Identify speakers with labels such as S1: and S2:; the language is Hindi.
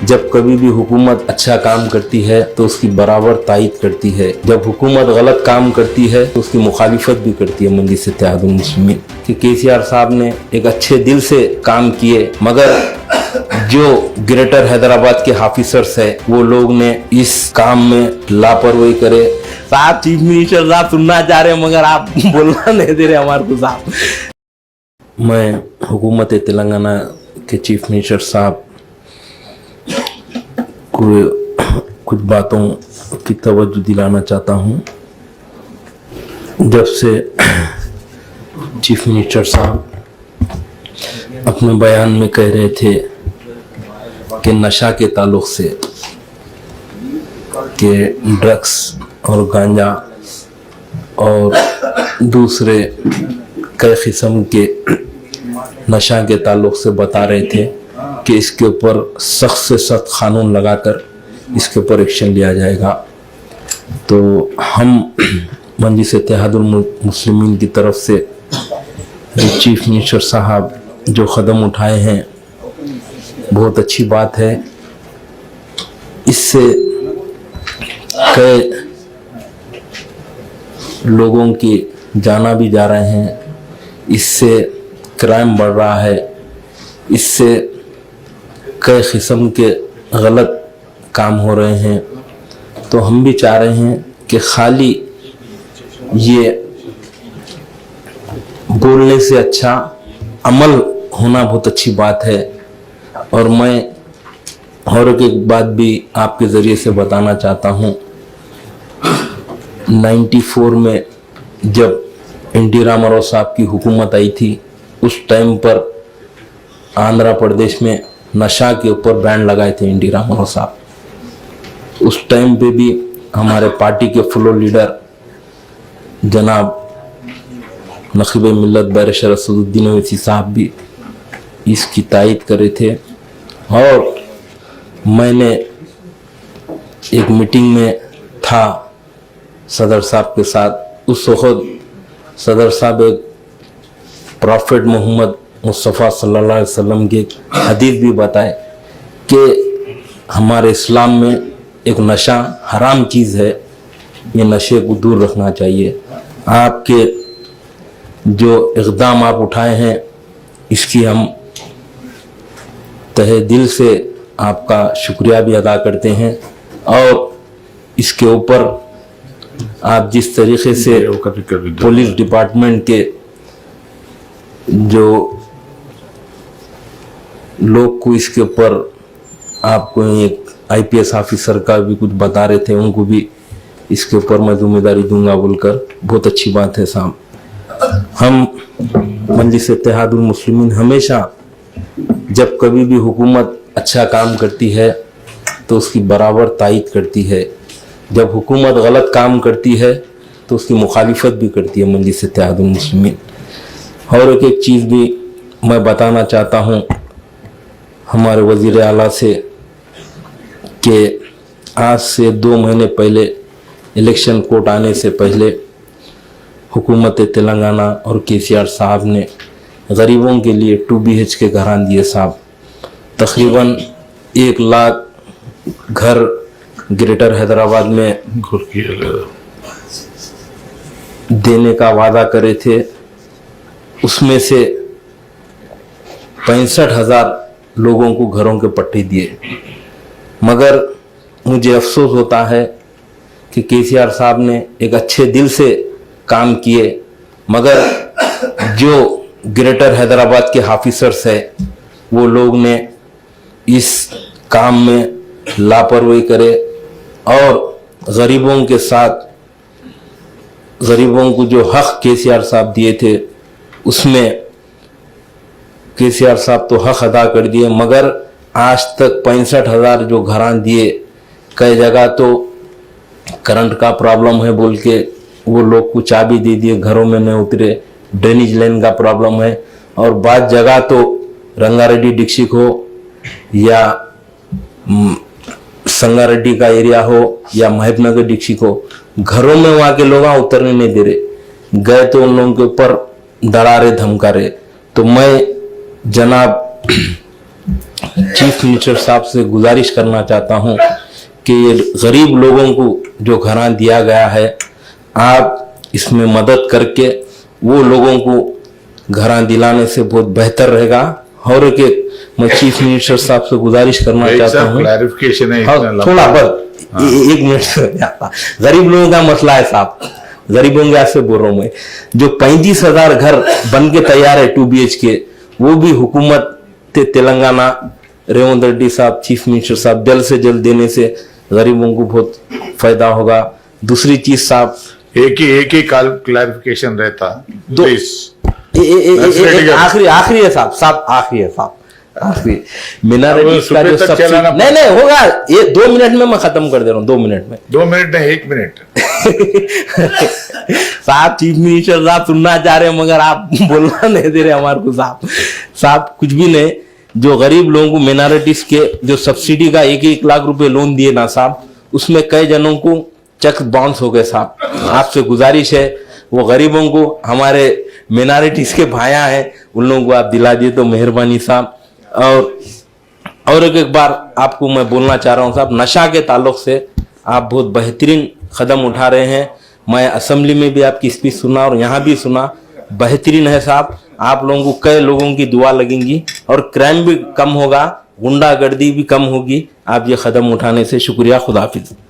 S1: जब कभी भी हुकूमत अच्छा काम करती है तो उसकी बराबर तायद करती है, जब हुकूमत गलत काम करती है तो उसकी मुखालिफत भी करती है मजलिस इत्तेहादुल मुस्लिमीन। कि केसीआर साहब ने एक अच्छे दिल से काम किए, मगर जो ग्रेटर हैदराबाद के ऑफिसर्स है वो लोग ने इस काम में लापरवाही करे। साहब चीफ मिनिस्टर साहब सुनना चाह रहे हैं मगर आप बोलना नहीं दे रहे हमारे को साहब। मैं हुकूमत तेलंगाना के चीफ मिनिस्टर साहब को कुछ बातों की तवज्जो दिलाना चाहता हूँ। जब से चीफ मिनिस्टर साहब अपने बयान में कह रहे थे कि नशा के ताल्लुक से कि ड्रग्स और गांजा और दूसरे कई किस्म के नशा के ताल्लुक से बता रहे थे कि इसके ऊपर सख्त से सख्त कानून लगाकर इसके ऊपर एक्शन लिया जाएगा। तो हम मजलिस इत्तेहादुल मुस्लिमीन की तरफ से जो चीफ मिनिस्टर साहब जो कदम उठाए हैं बहुत अच्छी बात है। इससे कई लोगों की जाना भी जा रहे हैं, इससे क्राइम बढ़ रहा है, इससे कई किस्म के गलत काम हो रहे हैं। तो हम भी चाह रहे हैं कि खाली ये बोलने से अच्छा अमल होना बहुत अच्छी बात है। और मैं और एक बात भी आपके ज़रिए से बताना चाहता हूँ। 94 में जब एनटी रामाराव साहब की हुकूमत आई थी, उस टाइम पर आंध्र प्रदेश में नशा के ऊपर बैन लगाए थे एनटी रामाराव साहब। उस टाइम पे भी हमारे पार्टी के फ्लोर लीडर जनाब नकीब मिल्लत बैरिस्टर असदुद्दीन ओवैसी साहब भी इसकी तायद करे थे। और मैंने एक मीटिंग में था सदर साहब के साथ। उस वक्त सदर साहब एक प्रॉफिट मोहम्मद मुस्तफ़ा सल्लल्लाहु अलैहि वसल्लम की हदीस भी बताए कि हमारे इस्लाम में एक नशा हराम चीज़ है, ये नशे को दूर रखना चाहिए। आपके जो इक़दाम आप उठाए हैं इसकी हम तहे दिल से आपका शुक्रिया भी अदा करते हैं। और इसके ऊपर आप जिस तरीके से पुलिस डिपार्टमेंट के जो लोग को इसके ऊपर आपको एक आईपीएस ऑफिसर का भी कुछ बता रहे थे, उनको भी इसके ऊपर मैं जिम्मेदारी दूंगा बोलकर, बहुत अच्छी बात है साहब। हम मजलिस इत्तेहादुल मुस्लिमीन हमेशा जब कभी भी हुकूमत अच्छा काम करती है तो उसकी बराबर तायद करती है, जब हुकूमत गलत काम करती है तो उसकी मुखालिफत भी करती है मजलिस इत्तेहादुल मुस्लिमीन। और एक चीज़ भी मैं बताना चाहता हूँ हमारे वज़ीर आला से कि आज से 2 महीने पहले इलेक्शन कोड आने से पहले हुकूमत तेलंगाना और केसीआर साहब ने गरीबों के लिए 2 BHK घर दिए साहब। तकरीबन 1 लाख घर ग्रेटर हैदराबाद में देने का वादा करे थे। उसमें से 65,000 लोगों को घरों के पट्टे दिए। मगर मुझे अफसोस होता है कि केसीआर साहब ने एक अच्छे दिल से काम किए, मगर जो ग्रेटर हैदराबाद के ऑफिसर्स है वो लोग ने इस काम में लापरवाही करे और गरीबों के साथ गरीबों को जो हक केसीआर साहब दिए थे उसमें केसीआर साहब तो हक अदा कर दिए, मगर आज तक 65,000 जो घरान दिए, कई जगह तो करंट का प्रॉब्लम है बोल के वो लोग को चाबी दे दिए, घरों में नहीं उतरे। ड्रेनेज लाइन का प्रॉब्लम है। और बाद जगह तो रंगारेड्डी डिस्ट्रिक्ट हो या संगारेड्डी का एरिया हो या महबूबनगर डिस्ट्रिक्ट हो, घरों में वहाँ के लोग उतरने नहीं दे रहे। गए तो उन लोगों के ऊपर डरा रहे, धमका रहे। तो मैं जनाब चीफ मिनिस्टर साहब से गुजारिश करना चाहता हूं कि ये गरीब लोगों को जो घरां दिया गया है, आप इसमें मदद करके वो लोगों को घरां दिलाने से बहुत बेहतर रहेगा। और कि मैं चीफ मिनिस्टर साहब से गुजारिश करना चाहता हूँ,
S2: क्लैरिफिकेशन है
S1: थोड़ा बस 1 मिनट से जाता। गरीब लोगों का मसला है साहब, गरीबों के ऐसे बोल रहा हूँ मैं, जो 35,000 घर बन के तैयार है 2 BHK, वो भी हुकूमत तेलंगाना रेवंत रेड्डी साहब चीफ मिनिस्टर साहब जल्द से जल्द देने से गरीबों को बहुत फायदा होगा। दूसरी चीज साहब,
S2: एक ही क्लैरिफिकेशन रहता
S1: आखिरी है साहब, आखिरी मिनारिटीज का जो सब्सिडी नहीं होगा, ये 2 मिनट में मैं खत्म कर दे रहा हूँ, 2 मिनट में।
S2: 2 मिनट नहीं, 1 मिनट
S1: साहब चीफ मिनिस्टर साहब सुनना चाह रहे हैं मगर आप बोलना नहीं दे रहे हमारे को साहब कुछ भी नहीं। जो गरीब लोगों को मिनारिटीज के जो सब्सिडी का 1-1 लाख रुपए लोन दिए ना साहब, उसमें कई जनों को चेक बाउंस हो गए साहब। आपसे गुजारिश है वो गरीबों को, हमारे मिनारिटीज के भाया हैं, उन लोगों को आप दिला दिए तो मेहरबानी साहब। और एक बार आपको मैं बोलना चाह रहा हूँ साहब, नशा के ताल्लुक से आप बहुत बेहतरीन कदम उठा रहे हैं। मैं असेंबली में भी आपकी स्पीच सुना और यहाँ भी सुना, बेहतरीन है साहब। आप लोगों को कई लोगों की दुआ लगेंगी और क्राइम भी कम होगा, गुंडागर्दी भी कम होगी आप ये कदम उठाने से। शुक्रिया, खुदा हाफिज।